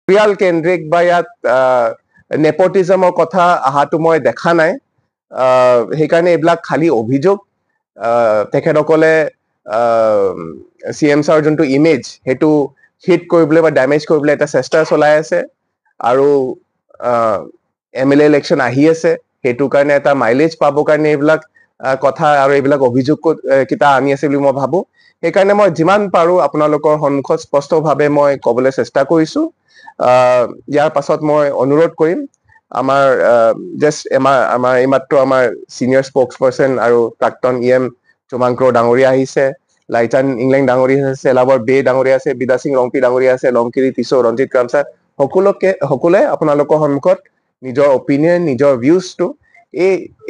পৰিয়াল কেন্দ্ৰিক বা ইয়াত নেপটিজমৰ কথা আহাটো মই দেখা নাই সেইকাৰণে এইবিলাক খালি অভিযোগ তেখেতসকলে CM ছাৰৰ যোনটো ইমেজ সেইটো হিট কৰিবলৈ বা ডেমেজ কৰিবলৈ এটা চেষ্টা চলাই আছে আৰু MLA ইলেকশ্যন আহি আছে সেইটো কাৰণে এটা মাইলেজ পাবৰ কাৰণে এইবিলাক কথা আৰু এইবিলাক অভিযোগ কিটা আনি আছে বুলি মই ভাবো সেইকাৰণে মই যিমান পাৰো আপোনালোকৰ সন্মুখত স্পষ্টভাৱে মই ক'বলৈ চেষ্টা কৰিছো ইয়াৰ পাছত মই অনুৰোধ কৰিম আমাৰ জাষ্ট আমাৰ এইমাত্ৰ আমাৰ সিনিয়ৰ স্পোক্সপাৰসন আৰু প্ৰাক্তন EM চুমাংক্ৰ ডাঙৰীয়া আহিছে লাইচান ইংলেণ্ড ডাঙৰীয়া আছে এলাবৰ বে ডাঙৰীয়া আছে বিদা সিং ৰংপি ডাঙৰীয়া আছে লংকিৰি তিছো ৰঞ্জিত কামছা সকলোৱে আপোনালোকৰ সন্মুখত নিজৰ অপিনিয়ন নিজৰ ভিউজটো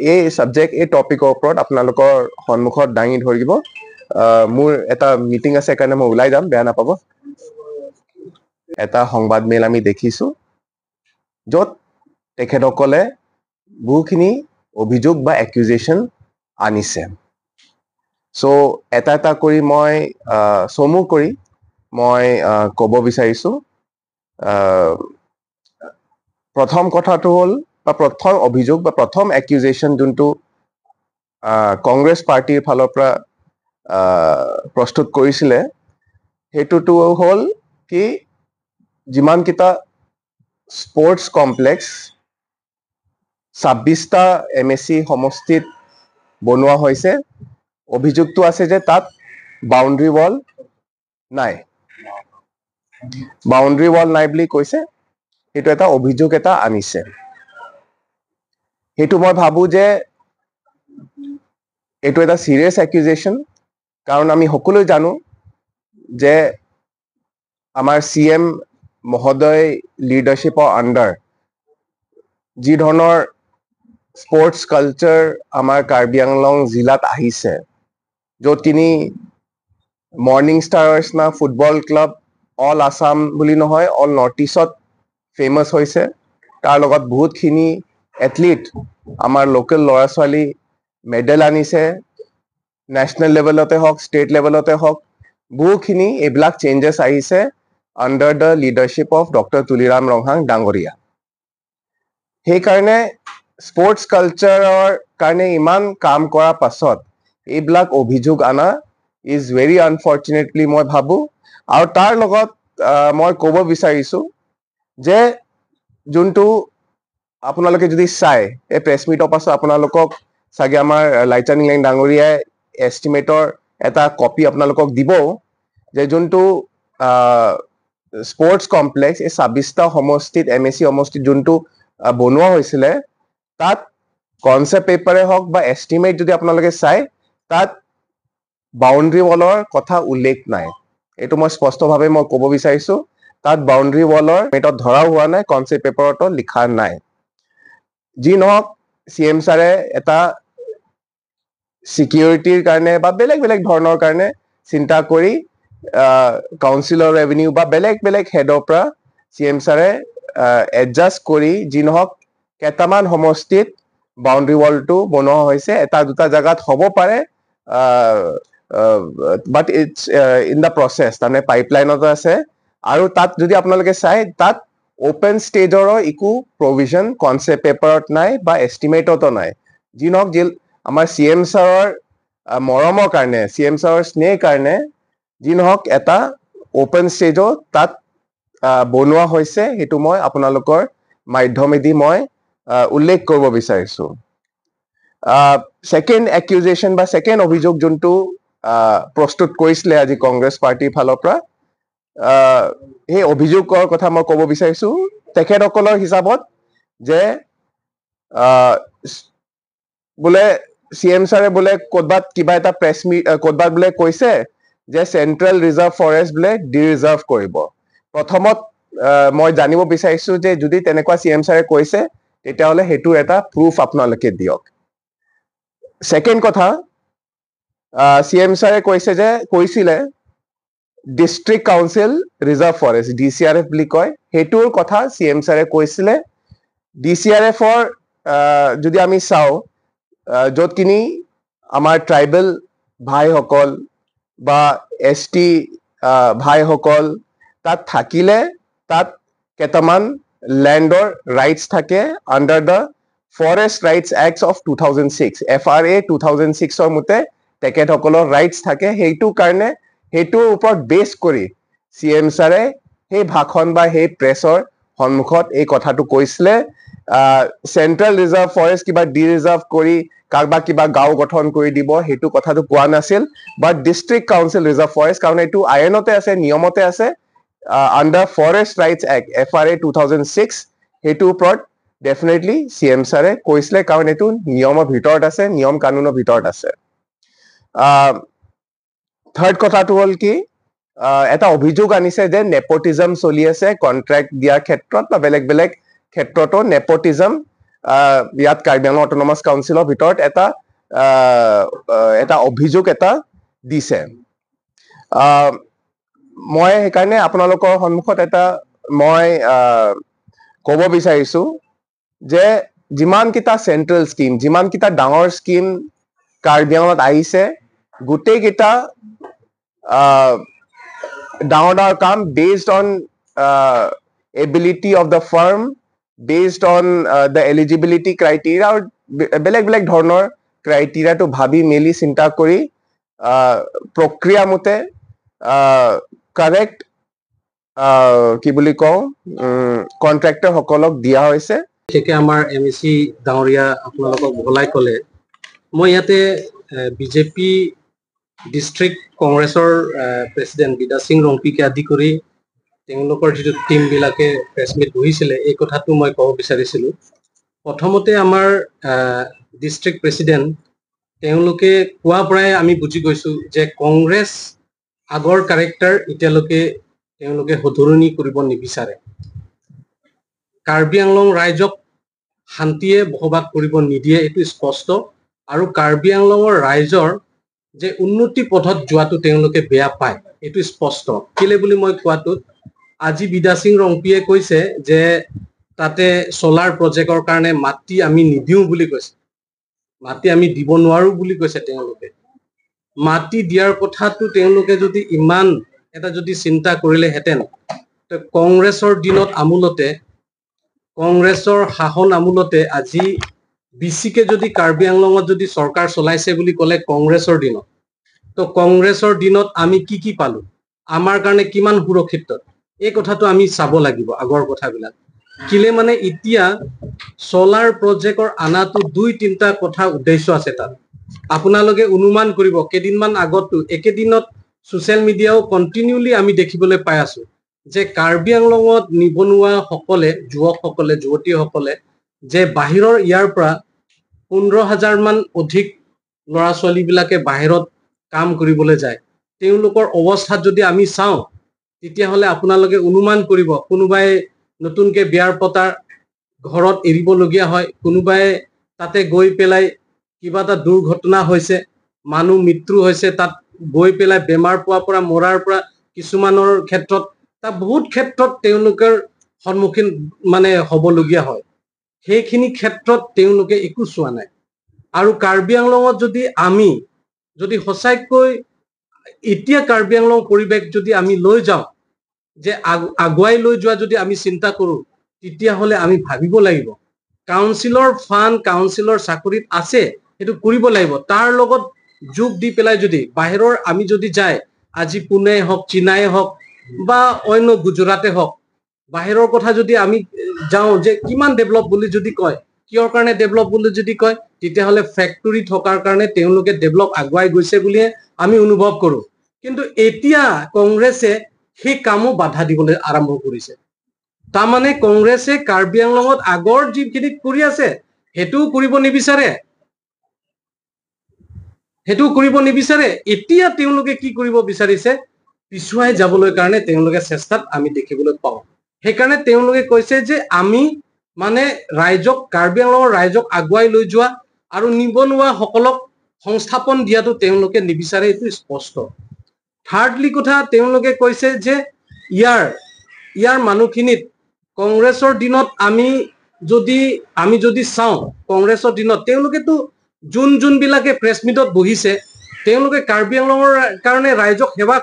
এই সাবজেক্ট এই টপিকৰ ওপৰত আপোনালোকৰ সন্মুখত দাঙি ধৰিব মোৰ এটা মিটিং আছে কাৰণে মই ওলাই যাম বেয়া নাপাব এটা সংবাদ মেল আমি দেখিছো য'ত তেখেতসকলে বহুখিনি অভিযোগ বা একিউজেশ্যন আনিছে সো এটা কৰি মই চমু কৰি মই ক'ব বিচাৰিছো প্ৰথম কথাটো হ'ল বা প্ৰথম অভিযোগ বা প্ৰথম একিউজেশ্যন যোনটো কংগ্ৰেছ পাৰ্টিৰ ফালৰ পৰা প্ৰস্তুত কৰিছিলে সেইটোতো হ'ল কি যিমান কিটা স্পৰ্টছ কমপ্লেক্স 26টা MSC সমষ্টিত বনোৱা হৈছে অভিযোগটো আছে যে তাত বাউণ্ডাৰী ৱাল নাই বুলি কৈছে সেইটো এটা অভিযোগ এটা আনিছে সেইটো মই ভাবো যে এইটো এটা সিৰিয়াছ একিউজেশ্যন কাৰণ আমি সকলোৱে জানো যে আমাৰ CM মহোদয় লিডাৰশ্বিপৰ আণ্ডাৰ যি ধৰণৰ স্পৰ্টছ কালচাৰ আমাৰ কাৰ্বি আংলং জিলাত আহিছে য'ত কিনি মৰ্নিং ষ্টাৰৰ নিচিনা ফুটবল ক্লাব অল আছাম বুলি নহয় অল নৰ্থ ইষ্টত ফেমাছ হৈছে তাৰ লগত বহুতখিনি এথলিট আমাৰ লোকেল ল'ৰা ছোৱালী মেডেল আনিছে নেশ্যনেল লেভেলতে হওক ষ্টেট লেভেলতে হওক বহুখিনি এইবিলাক চেঞ্জেছ আহিছে under the leadership of doctor Tuliram Ronghang ডাঙৰীয়া সেইকাৰণে স্পৰ্টছ কালচাৰৰ কাৰণে ইমান কাম কৰাৰ পাছত এইবিলাক অভিযোগ আনা ইজ ভেৰি আনফৰ্চুনেটলি মই ভাবো আৰু তাৰ লগত মই ক'ব বিচাৰিছো যে যোনটো আপোনালোকে যদি চাই এই প্ৰেছ মিটৰ পাছত আপোনালোকক চাগে আমাৰ লাইচান ইংলেণ্ড ডাঙৰীয়াই এষ্টিমেটৰ এটা কপি আপোনালোকক দিব যে যোনটো স্পৰ্টছ কমপ্লেক্স এই 26টা সমষ্টিত MSC সমষ্টিত যোনটো বনোৱা হৈছিলে তাত কনচেপ্ট পেপাৰে হওক বা এষ্টিমেট যদি আপোনালোকে চাই তাত বাউণ্ডাৰী ৱালৰ কথা উল্লেখ নাই এইটো মই স্পষ্টভাৱে মই ক'ব বিচাৰিছো তাত বাউণ্ডাৰী ৱালৰ মেটত ধৰা হোৱা নাই কনচেপ্ট পেপাৰতো লিখা নাই যি নহওক CM ছাৰে এটা সিকিউৰিটিৰ কাৰণে বা বেলেগ ধৰণৰ কাৰণে চিন্তা কৰি কাউন্সিলৰ ৰেভিনিউ বা বেলেগ হেডৰ পৰা CM ছাৰে এডজাষ্ট কৰি যি নহওক কেইটামান সমষ্টিত বাউণ্ডাৰী ৱালটো বনোৱা হৈছে এটা দুটা জাগাত হ'ব পাৰে but it's in the process তাৰমানে পাইপলাইনত আছে আৰু তাত যদি আপোনালোকে চাই তাত ওপেন ষ্টেজৰো একো প্ৰভিজন কনচেপ্ট পেপাৰত নাই বা এষ্টিমেটতো নাই যি নহওক আমাৰ CM ছাৰৰ মৰমৰ কাৰণে CM ছাৰৰ স্নেহ কাৰণে যি নহওক এটা ওপেন ষ্টেজো তাত বনোৱা হৈছে সেইটো মই আপোনালোকৰ মাধ্যমেদি মই উল্লেখ কৰিব বিচাৰিছো সেকেন্ড একিউজেশ্যন বা সেকেন্ড অভিযোগ যোনটো প্ৰস্তুত কৰিছিলে আজি কংগ্ৰেছ পাৰ্টিৰ ফালৰ পৰা এই অভিযোগৰ কথা মই ক'ব বিচাৰিছো তেখেতসকলৰ হিচাপত যে বোলে CM ছাৰে বোলে ক'ৰবাত কিবা এটা প্ৰেছ মিট ক'ৰবাত বোলে কৈছে যে চেন্ট্ৰেল ৰিজাৰ্ভ ফৰেষ্ট বোলে ডিৰিজাৰ্ভ কৰিব প্ৰথমত মই জানিব বিচাৰিছো যে যদি তেনেকুৱা CM ছাৰে কৈছে তেতিয়াহ'লে সেইটো এটা প্ৰুফ আপোনালোকে দিয়ক সেকেন্ড কথা CM ছাৰে কৈছিলে district council reserve forest DCRF বুলি কয় সেইটোৰ কথা CM ছাৰে কৈছিলে DCRFৰ যদি আমি চাওঁ য'ত কিনি আমাৰ ট্ৰাইবেল ভাইসকল বা ST ভাইসকল তাত থাকিলে তাত কেইটামান লেণ্ডৰ ৰাইটছ থাকে under the forest rights act of 2006 FRA 2006 মতে তেখেতসকলৰ ৰাইটছ থাকে সেইটোৰ কাৰণে সেইটোৰ ওপৰত বেছ কৰি CM ছাৰে সেই ভাষণ বা সেই প্ৰেছৰ সন্মুখত এই কথাটো কৈছিলে চেন্ট্ৰেল ৰিজাৰ্ভ ফৰেষ্ট কিবা ডি ৰিজাৰ্ভ কৰি কাৰোবাক কিবা গাঁও গঠন কৰি দিব সেইটো কথাটো কোৱা নাছিল বাট ডিষ্ট্ৰিক্ট কাউন্সিল ৰিজাৰ্ভ ফৰেষ্ট কাৰণ এইটো আইনতে আছে নিয়মতে আছে under forest rights act FRA 2006 সেইটোৰ ওপৰত ডেফিনেটলি CM ছাৰে কৈছিলে কাৰণ এইটো নিয়মৰ ভিতৰত আছে নিয়ম কানুনৰ ভিতৰত আছে থাৰ্ড কথাটো হ'ল কি এটা অভিযোগ আনিছে যে নেপোটিজম চলি আছে কন্ট্ৰাক্ট দিয়াৰ ক্ষেত্ৰত বা বেলেগ বেলেগ ক্ষেত্ৰতো নেপোটিজম ইয়াত কাৰ্বি আংলং অট'নমাছ কাউন্সিলৰ ভিতৰত এটা অভিযোগ এটা দিছে মই সেইকাৰণে আপোনালোকৰ সন্মুখত এটা মই ক'ব বিচাৰিছো যে যিমানকেইটা চেন্ট্ৰেল স্কিম যিমানকেইটা ডাঙৰ স্কিম কাৰ্বি আংলঙত আহিছে গোটেইকেইটা ডাঙৰ ডাঙৰ কাম based on ability of the farm based on the eligibility criteria আৰু বেলেগ বেলেগ ধৰণৰ ক্ৰাইটেৰিয়াটো ভাবি মেলি চিন্তা কৰি প্ৰক্ৰিয়া মতে কাৰেক্ট কি বুলি কওঁ কন্ট্ৰেক্টৰ সকলক দিয়া হৈছে বিশেষকৈ আমাৰ MEC ডাঙৰীয়া আপোনালোকক বহলাই ক'লে মই ইয়াতে বিজেপি ডিষ্ট্ৰিক্ট কংগ্ৰেছৰ প্ৰেচিডেণ্ট বিদা সিং ৰংপিকে আদি কৰি তেওঁলোকৰ যিটো টিমবিলাকে প্ৰেছ মিট বহিছিলে এই কথাটো মই ক'ব বিচাৰিছিলোঁ প্ৰথমতে আমাৰ ডিষ্ট্ৰিক্ট প্ৰেচিডেণ্ট তেওঁলোকে কোৱাৰ পৰাই আমি বুজি গৈছোঁ যে কংগ্ৰেছ আগৰ কেৰেক্টাৰ এতিয়ালৈকে তেওঁলোকে শুধৰণি কৰিব নিবিচাৰে কাৰ্বি আংলং ৰাইজক শান্তিয়ে বসবাস কৰিব নিদিয়ে এইটো স্পষ্ট আৰু কাৰ্বি আংলঙৰ ৰাইজৰ যে উন্নতি পথত যোৱাটো তেওঁলোকে বেয়া পায় এইটো স্পষ্ট কেলে বুলি মই কোৱাটোত আজি বিদা সিং ৰংপিয়ে কৈছে যে তাতে সোলাৰ প্ৰজেক্টৰ কাৰণে মাটি আমি নিদিওঁ বুলি কৈছে মাটি আমি দিব নোৱাৰো বুলি কৈছে তেওঁলোকে মাটি দিয়াৰ কথাটো তেওঁলোকে যদি ইমান এটা যদি চিন্তা কৰিলেহেঁতেন তো কংগ্ৰেছৰ দিনত আমূলতে কংগ্ৰেছৰ শাসন আমূলতে আজি বিচিকে যদি কাৰ্বি আংলঙত যদি চৰকাৰ চলাইছে বুলি ক'লে কংগ্ৰেছৰ দিনত তো কংগ্ৰেছৰ দিনত আমি কি পালো আমাৰ কাৰণে কিমান সুৰক্ষিত এই কথাটো আমি চাব লাগিব আগৰ কথাবিলাক কিলে মানে এতিয়া সোলাৰ প্ৰজেক্টৰ আনাটো দুই তিনিটা কথা উদ্দেশ্য আছে তাত আপোনালোকে অনুমান কৰিব কেদিনমান আগতো একেদিনত সোশ্যাল মিডিয়াও কন্টিনিউলি আমি দেখিবলৈ পাই আছো যে কাৰ্বি আংলঙত নিবনুৱা সকলে যুৱকসকলে যুৱতীসকলে যে বাহিৰৰ ইয়াৰ পৰা 15,000 মান অধিক ল'ৰা ছোৱালীবিলাকে বাহিৰত কাম কৰিবলৈ যায় তেওঁলোকৰ অৱস্থাত যদি আমি চাওঁ তেতিয়াহ'লে আপোনালোকে অনুমান কৰিব কোনোবাই নতুনকৈ বিয়াৰ পতাৰ ঘৰত এৰিবলগীয়া হয় কোনোবাই তাতে গৈ পেলাই কিবা এটা দুৰ্ঘটনা হৈছে মানুহ মৃত্যু হৈছে তাত গৈ পেলাই বেমাৰ পোৱাৰ পৰা মৰাৰ পৰা কিছুমানৰ ক্ষেত্ৰত তা বহুত ক্ষেত্ৰত তেওঁলোকৰ সন্মুখীন মানে হ'বলগীয়া হয় সেইখিনি ক্ষেত্ৰত তেওঁলোকে একো চোৱা নাই আৰু কাৰ্বি আংলঙত যদি আমি যদি সঁচাকৈ এতিয়া কাৰ্বি আংলং পৰিৱেশ যদি আমি লৈ যাওঁ যে আগুৱাই লৈ যোৱা যদি আমি চিন্তা কৰো তেতিয়াহ'লে আমি ভাবিব লাগিব কাউন্সিলৰ ফাণ্ড কাউন্সিলৰ চাকৰিত আছে সেইটো কৰিব লাগিব তাৰ লগত যোগ দি পেলাই যদি বাহিৰৰ আমি যদি যায় আজি পুনে হওক চিনাই হওক বা অন্য গুজৰাটে হওক বাহিৰৰ কথা যদি আমি যাওঁ যে কিমান ডেভেলপ বুলি যদি কয় কিয়ৰ কাৰণে ডেভেলপ বুলি যদি কয় তেতিয়াহ'লে ফেক্টৰী থকাৰ কাৰণে তেওঁলোকে ডেভেলপ আগুৱাই গৈছে বুলিয়ে আমি অনুভৱ কৰোঁ কিন্তু এতিয়া কংগ্ৰেছে সেই কামো বাধা দিবলৈ আৰম্ভ কৰিছে তাৰমানে কংগ্ৰেছে কাৰ্বি আংলঙত আগৰ যিখিনি কৰি আছে সেইটোও কৰিব নিবিচাৰে এতিয়া তেওঁলোকে কি কৰিব বিচাৰিছে পিছুৱাই যাবলৈ কাৰণে তেওঁলোকে চেষ্টাত আমি দেখিবলৈ পাওঁ সেইকাৰণে তেওঁলোকে কৈছে যে আমি মানে ৰাইজক কাৰ্বি আংলঙৰ ৰাইজক আগুৱাই লৈ যোৱা আৰু নিবনুৱা সকলক সংস্থাপন দিয়াটো তেওঁলোকে নিবিচাৰে এইটো স্পষ্ট থাৰ্ডলি কথা তেওঁলোকে কৈছে যে ইয়াৰ মানুহখিনিত কংগ্ৰেছৰ দিনত আমি যদি চাওঁ কংগ্ৰেছৰ দিনত তেওঁলোকেতো যোনবিলাকে প্ৰেছ মিটত বহিছে তেওঁলোকে কাৰ্বি আংলঙৰ কাৰণে ৰাইজক সেৱা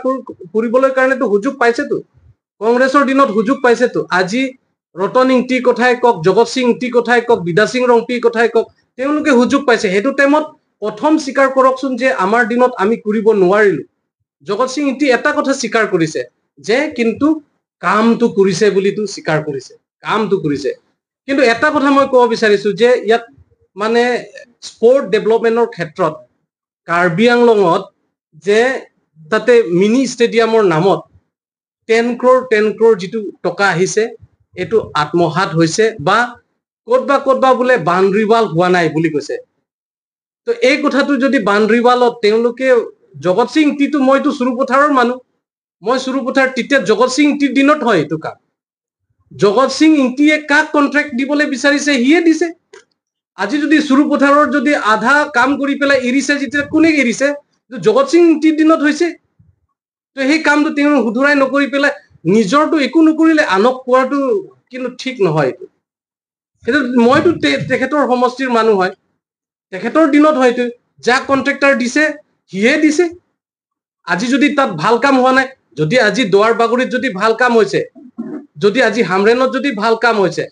কৰিবলৈ কাৰণেতো সুযোগ পাইছেতো কংগ্ৰেছৰ দিনত সুযোগ পাইছেতো আজি ৰতন ইংতিৰ কথাই কওক, জগত সিং ইংতিৰ কথাই কওক, বিদা সিং ৰংপিৰ কথাই কওক, তেওঁলোকে সুযোগ পাইছে। সেইটো টাইমত প্ৰথম স্বীকাৰ কৰকচোন যে আমাৰ দিনত আমি কৰিব নোৱাৰিলো। জগত সিং ইংতি এটা কথা স্বীকাৰ কৰিছে যে কিন্তু কামটো কৰিছে বুলিতো স্বীকাৰ কৰিছে, কামটো কৰিছে। কিন্তু এটা কথা মই ক'ব বিচাৰিছো যে ইয়াত মানে স্পৰ্ট ডেভেলপমেণ্টৰ ক্ষেত্ৰত কাৰ্বি আংলঙত যে তাতে মিনি ষ্টেডিয়ামৰ নামত 10 crore যিটো টকা আহিছে, এইটো আত্মসাত হৈছে বা ক'তবা বোলে বাউণ্ডাৰী ৱাল হোৱা নাই বুলি কৈছে। তো এই কথাটো যদি বাউণ্ডাৰী ৱালত তেওঁলোকে জগত সিং ইংতিটো, মইতো চুৰুপথাৰৰ মানুহ, মই চুৰুপথাৰ তেতিয়া জগত সিং ইংতিৰ দিনত হয় এইটো কাম। জগত সিং ইংতিয়ে কাক কন্ট্ৰেক্ট দিবলৈ বিচাৰিছে সিয়ে দিছে। আজি যদি চুৰুপথাৰৰ যদি আধা কাম কৰি পেলাই এৰিছে, যেতিয়া কোনে এৰিছে? জগত সিং ইংতিৰ দিনত হৈছে। তো সেই কামটো তেওঁ শুধৰাই নকৰি পেলাই নিজৰটো একো নকৰিলে আনক কোৱাটো কিন্তু ঠিক নহয়। এইটো মইতো তেখেতৰ সমষ্টিৰ মানুহ হয়, তেখেতৰ দিনত হয়তো যাক কন্ট্ৰেক্টাৰ দিছে সিয়ে দিছে। আজি যদি তাত ভাল কাম হোৱা নাই, যদি আজি দুৱাৰ বাগৰিত যদি ভাল কাম হৈছে, যদি আজি হামৰেনত যদি ভাল কাম হৈছে,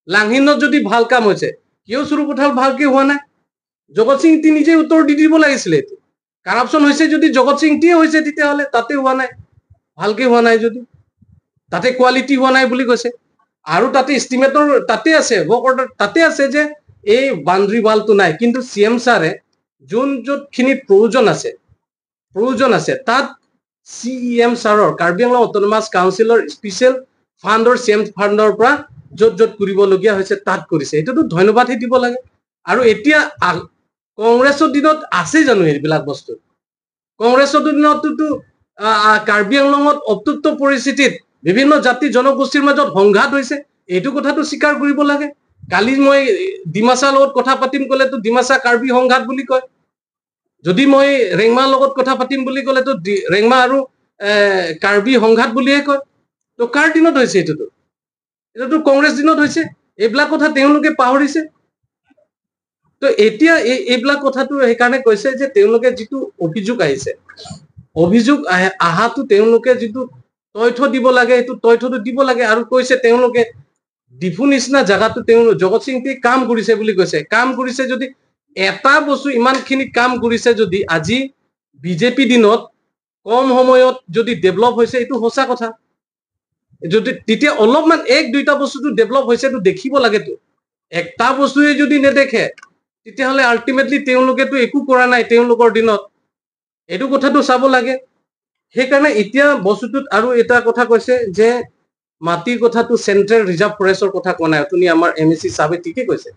লাংহিনত যদি ভাল কাম হৈছে, কিয় চুৰুপথাৰ ভালকে হোৱা নাই? জগত সিং ইংতি নিজে উত্তৰ দি দিব লাগিছিলে। এইটো কাৰাপশ্যন হৈছে যদি জগত সিং ইংতিয়ে হৈছে, তেতিয়াহ'লে তাতে হোৱা নাই, ভালকে হোৱা নাই যদি, তাতে কোৱালিটি হোৱা নাই বুলি কৈছে। আৰু তাতে এষ্টিমেটৰ তাতে আছে, ৱৰ্ক অৰ্ডাৰ তাতে আছে যে এই বাউণ্ডাৰী ৱালটো নাই। কিন্তু CM ছাৰে য'তখিনিত প্ৰয়োজন আছে তাত CEM ছাৰৰ কাৰ্বি আংলং অট'নমাছ কাউন্সিলৰ স্পেচিয়েল ফাণ্ডৰ CM ফাণ্ডৰ পৰা য'ত কৰিবলগীয়া হৈছে তাত কৰিছে। এইটোতো ধন্যবাদহে দিব লাগে। আৰু এতিয়া কংগ্ৰেছৰ দিনত আছে জানো এইবিলাক বস্তু? কংগ্ৰেছৰ দিনততো কাৰ্বি আংলঙত অত্যুত্ত পৰিস্থিতিত বিভিন্ন জাতি জনগোষ্ঠীৰ মাজত সংঘাত হৈছে, এইটো কথাটো স্বীকাৰ কৰিব লাগে। কালি মই ডিমাছাৰ লগত কথা পাতিম ক'লেতো ডিমাছা কাৰ্বি সংঘাত বুলি কয়, যদি মই ৰেংমাৰ লগত কথা পাতিম বুলি ক'লেতো ৰেংমা আৰু কাৰ্বি সংঘাত বুলিয়ে কয়। তো কাৰ দিনত হৈছে এইটোতো? এইটোতো কংগ্ৰেছ দিনত হৈছে। এইবিলাক কথা তেওঁলোকে পাহৰিছে। তো এতিয়া এইবিলাক কথাটো সেইকাৰণে কৈছে যে তেওঁলোকে যিটো অভিযোগ আহিছে, অভিযোগ আহাটো তেওঁলোকে যিটো তথ্য দিব লাগে সেইটো তথ্যটো দিব লাগে। আৰু কৈছে তেওঁলোকে ডিফু নিচিনা জেগাটো জগত সিং ইংতিয়ে কাম কৰিছে বুলি কৈছে। কাম কৰিছে যদি এটা বস্তু ইমানখিনি কাম কৰিছে, যদি আজি বিজেপি দিনত কম সময়ত যদি ডেভেলপ হৈছে, এইটো সঁচা কথা। যদি তেতিয়া অলপমান এক দুইটা বস্তুটো ডেভেলপ হৈছে এইটো দেখিব লাগেতো। একটা বস্তুৱে যদি নেদেখে তেতিয়াহ'লে আল্টিমেটলি তেওঁলোকেতো একো কৰা নাই তেওঁলোকৰ দিনত, এইটো কথাটো চাব লাগে। সেইকাৰণে এতিয়া বস্তুটোত আৰু এটা কথা কৈছে যে মাটিৰ কথাটো চেন্ট্ৰেল ৰিজাৰ্ভ ফৰেষ্টৰ কথা কোৱা নাই। আপুনি আমাৰ MEC চাবে ঠিকে কৈছে,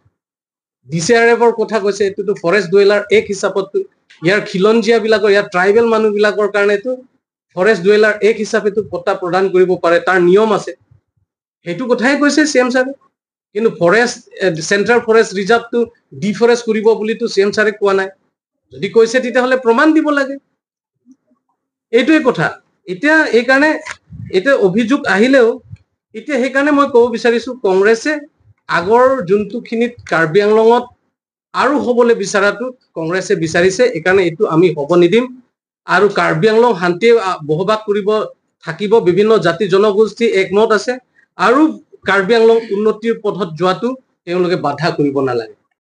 DCRFৰ কথা কৈছে। এইটোতো ফৰেষ্ট ডুৱেলাৰ এক হিচাপতো ইয়াৰ খিলঞ্জীয়া বিলাকৰ, ইয়াৰ ট্ৰাইবেল মানুহ বিলাকৰ কাৰণেতো ফৰেষ্ট ডুৱেলাৰ এক হিচাপেতো পট্টা প্ৰদান কৰিব পাৰে, তাৰ নিয়ম আছে। সেইটো কথাই কৈছে CM ছাৰে। কিন্তু ফৰেষ্ট চেন্ট্ৰেল ফৰেষ্ট ৰিজাৰ্ভটো ডিফৰেষ্ট কৰিব বুলিতো CM ছাৰে কোৱা নাই। যদি কৈছে তেতিয়াহ'লে প্ৰমাণ দিব লাগে, এইটোৱে কথা। এতিয়া এইকাৰণে এতিয়া অভিযোগ আহিলেও এতিয়া সেইকাৰণে মই ক'ব বিচাৰিছো, কংগ্ৰেছে আগৰ যোনটোখিনিত কাৰ্বি আংলঙত আৰু হ'বলৈ বিচৰাটো কংগ্ৰেছে বিচাৰিছে, এইকাৰণে এইটো আমি হ'ব নিদিম। আৰু কাৰ্বি আংলং শান্তিয়ে বসবাস কৰিব থাকিব, বিভিন্ন জাতি জনগোষ্ঠী একমত আছে। আৰু কাৰ্বি আংলং উন্নতিৰ পথত যোৱাটো তেওঁলোকে বাধা কৰিব নালাগে।